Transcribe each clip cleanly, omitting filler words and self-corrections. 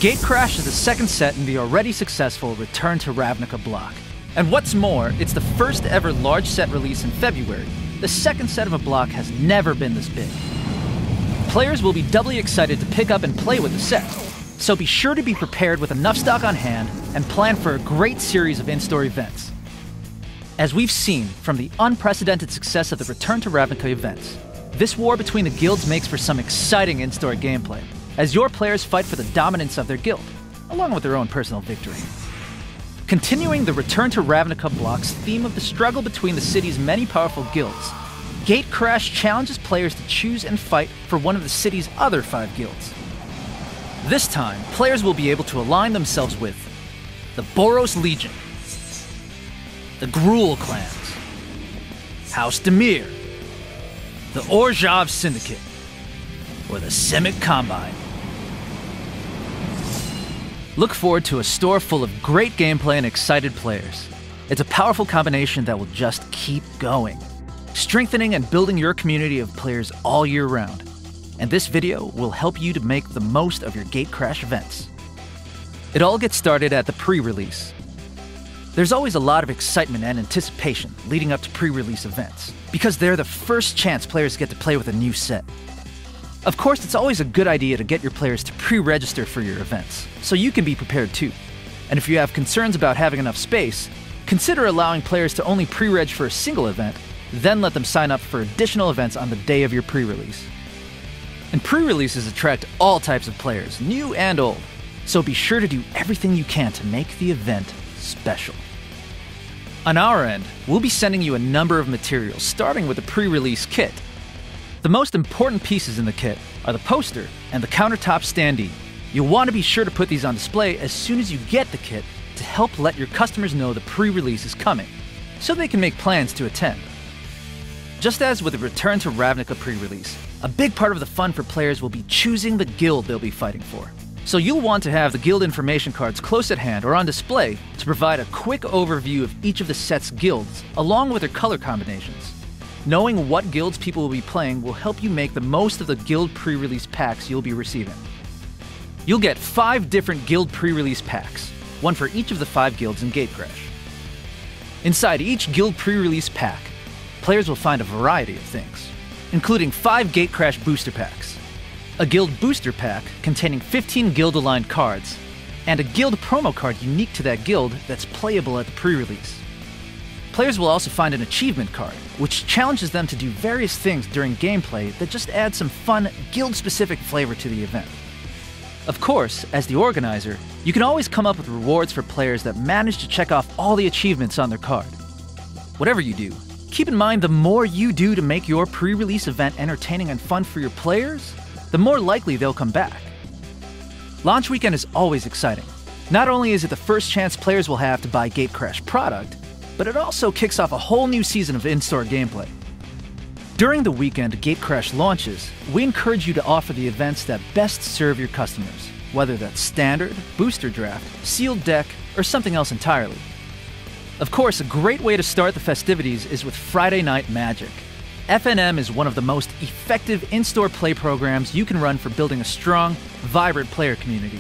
Gatecrash is the second set in the already successful Return to Ravnica block. And what's more, it's the first ever large set release in February. The second set of a block has never been this big. Players will be doubly excited to pick up and play with the set, so be sure to be prepared with enough stock on hand and plan for a great series of in-store events. As we've seen from the unprecedented success of the Return to Ravnica events, this war between the guilds makes for some exciting in-store gameplay, as your players fight for the dominance of their guild, along with their own personal victory. Continuing the Return to Ravnica block's theme of the struggle between the city's many powerful guilds, Gatecrash challenges players to choose and fight for one of the city's other 5 guilds. This time, players will be able to align themselves with the Boros Legion, the Gruul clans, House Demir, the Orzhov Syndicate, or the Simic Combine. Look forward to a store full of great gameplay and excited players. It's a powerful combination that will just keep going, strengthening and building your community of players all year round. And this video will help you to make the most of your Gatecrash events. It all gets started at the pre-release. There's always a lot of excitement and anticipation leading up to pre-release events, because they're the first chance players get to play with a new set. Of course, it's always a good idea to get your players to pre-register for your events, so you can be prepared too. And if you have concerns about having enough space, consider allowing players to only pre-reg for a single event, then let them sign up for additional events on the day of your pre-release. And pre-releases attract all types of players, new and old, so be sure to do everything you can to make the event special. On our end, we'll be sending you a number of materials, starting with the pre-release kit. The most important pieces in the kit are the poster and the countertop standee. You'll want to be sure to put these on display as soon as you get the kit to help let your customers know the pre-release is coming, so they can make plans to attend. Just as with the Return to Ravnica pre-release, a big part of the fun for players will be choosing the guild they'll be fighting for. So you'll want to have the guild information cards close at hand or on display to provide a quick overview of each of the set's guilds, along with their color combinations. Knowing what guilds people will be playing will help you make the most of the guild pre-release packs you'll be receiving. You'll get 5 different guild pre-release packs, one for each of the 5 guilds in Gatecrash. Inside each guild pre-release pack, players will find a variety of things, including 5 Gatecrash booster packs, a guild booster pack containing 15 guild-aligned cards, and a guild promo card unique to that guild that's playable at the pre-release. Players will also find an achievement card, which challenges them to do various things during gameplay that just add some fun, guild-specific flavor to the event. Of course, as the organizer, you can always come up with rewards for players that manage to check off all the achievements on their card. Whatever you do, keep in mind the more you do to make your pre-release event entertaining and fun for your players, the more likely they'll come back. Launch weekend is always exciting. Not only is it the first chance players will have to buy Gatecrash product, but it also kicks off a whole new season of in-store gameplay. During the weekend Gatecrash launches, we encourage you to offer the events that best serve your customers, whether that's standard, booster draft, sealed deck, or something else entirely. Of course, a great way to start the festivities is with Friday Night Magic. FNM is one of the most effective in-store play programs you can run for building a strong, vibrant player community.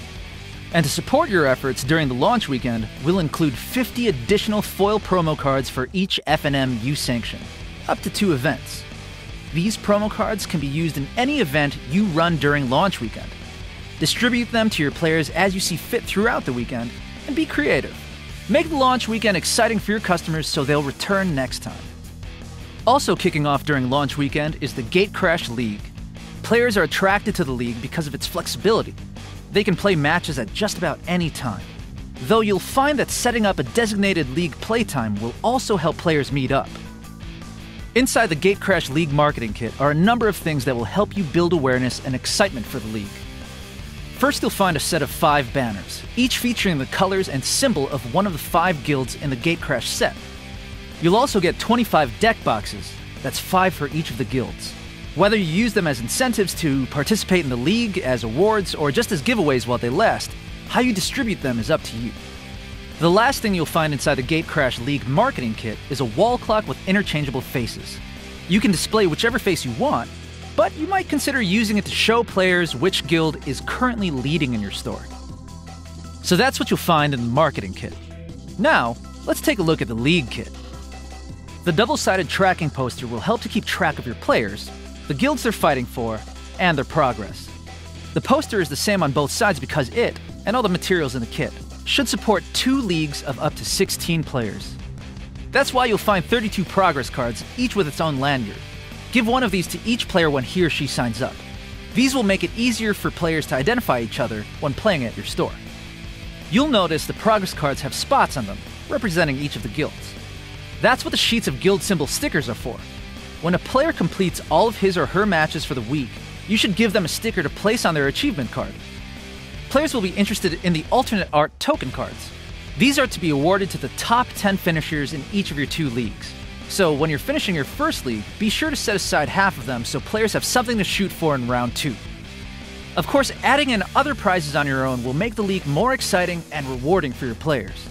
And to support your efforts during the launch weekend, we'll include 50 additional foil promo cards for each FNM you sanction, up to 2 events. These promo cards can be used in any event you run during launch weekend. Distribute them to your players as you see fit throughout the weekend, and be creative. Make the launch weekend exciting for your customers so they'll return next time. Also kicking off during launch weekend is the Gatecrash League. Players are attracted to the league because of its flexibility. They can play matches at just about any time. Though you'll find that setting up a designated league playtime will also help players meet up. Inside the Gatecrash League marketing kit are a number of things that will help you build awareness and excitement for the league. First, you'll find a set of 5 banners, each featuring the colors and symbol of one of the 5 guilds in the Gatecrash set. You'll also get 25 deck boxes, that's 5 for each of the guilds. Whether you use them as incentives to participate in the league, as awards, or just as giveaways while they last, how you distribute them is up to you. The last thing you'll find inside the Gatecrash League marketing kit is a wall clock with interchangeable faces. You can display whichever face you want, but you might consider using it to show players which guild is currently leading in your store. So that's what you'll find in the marketing kit. Now, let's take a look at the League kit. The double-sided tracking poster will help to keep track of your players, the guilds they're fighting for, and their progress. The poster is the same on both sides because it, and all the materials in the kit, should support 2 leagues of up to 16 players. That's why you'll find 32 progress cards, each with its own lanyard. Give one of these to each player when he or she signs up. These will make it easier for players to identify each other when playing at your store. You'll notice the progress cards have spots on them, representing each of the guilds. That's what the sheets of guild symbol stickers are for. When a player completes all of his or her matches for the week, you should give them a sticker to place on their achievement card. Players will be interested in the alternate art token cards. These are to be awarded to the top 10 finishers in each of your 2 leagues. So when you're finishing your first league, be sure to set aside half of them so players have something to shoot for in round 2. Of course, adding in other prizes on your own will make the league more exciting and rewarding for your players.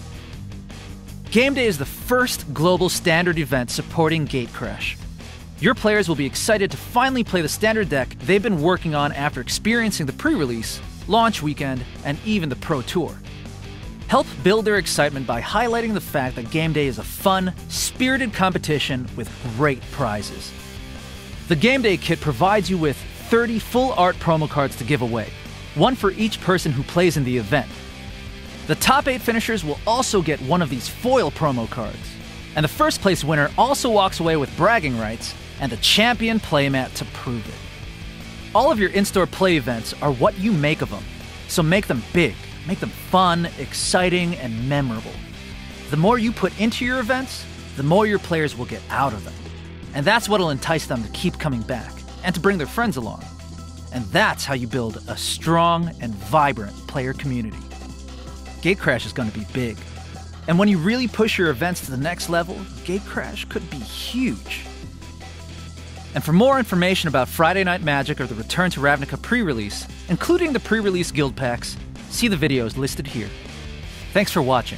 Game Day is the first global standard event supporting Gatecrash. Your players will be excited to finally play the standard deck they've been working on after experiencing the pre-release, launch weekend, and even the Pro Tour. Help build their excitement by highlighting the fact that Game Day is a fun, spirited competition with great prizes. The Game Day kit provides you with 30 full art promo cards to give away, one for each person who plays in the event. The top 8 finishers will also get one of these foil promo cards, and the first place winner also walks away with bragging rights and the champion playmat to prove it. All of your in-store play events are what you make of them, so make them big. Make them fun, exciting, and memorable. The more you put into your events, the more your players will get out of them. And that's what'll entice them to keep coming back, and to bring their friends along. And that's how you build a strong and vibrant player community. Gatecrash is going to be big. And when you really push your events to the next level, Gatecrash could be huge. And for more information about Friday Night Magic or the Return to Ravnica pre-release, including the pre-release guild packs, see the videos listed here. Thanks for watching.